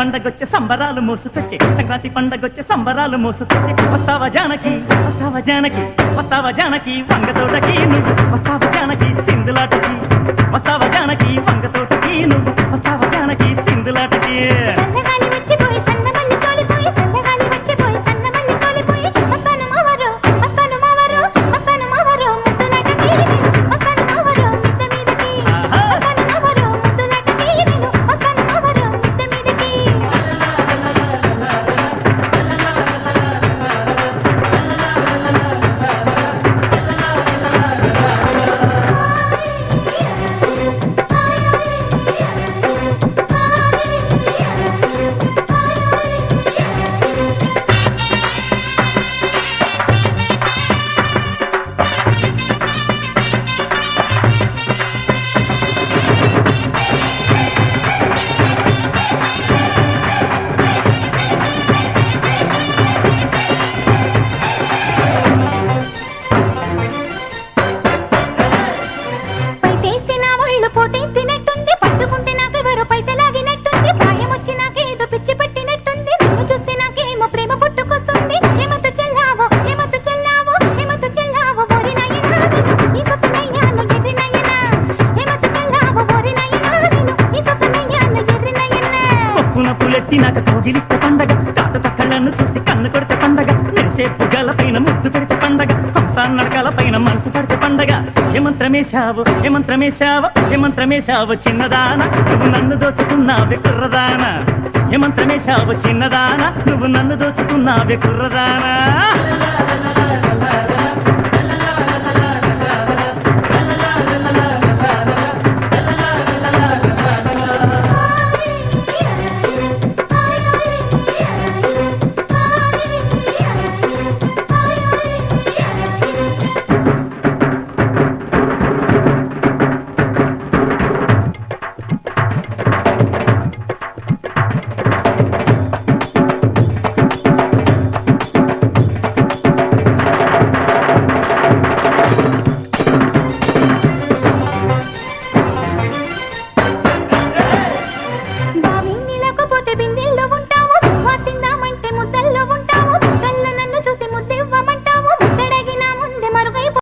పండగొచ్చే సంబరాలు మోసుకొచ్చే సంక్రాంతి పండగొచ్చే సంబరాలు మోసుకొచ్చే వస్తావా జానకి వస్తావా జానకి వస్తావా జానకి వంగతోటకి నువ్వు వస్తావా జానకి సింధులాటకి వస్తావా జానకి వంగతోటకి నువ్వు వస్తావా జానకి సింధులాటకి నాకు కోగిలిస్తే పండగ కాటు పక్కలను చూసి కన్ను కొడితే పండగ మెరిసే పుగల పైన ముద్దు పెడితే పండగ హంసాన్నడకల పైన మనసు పడితే పండగ ఏమంత్రమేశావు ఏమంత్రమేశావు ఏమంత్రమేశావు చిన్నదాన నువ్వు నన్ను దోచుకున్నావే కుర్రదానా ఏమంత్రమేశావు చిన్నదాన నువ్వు నన్ను దోచుకున్నావే కుర్రదానా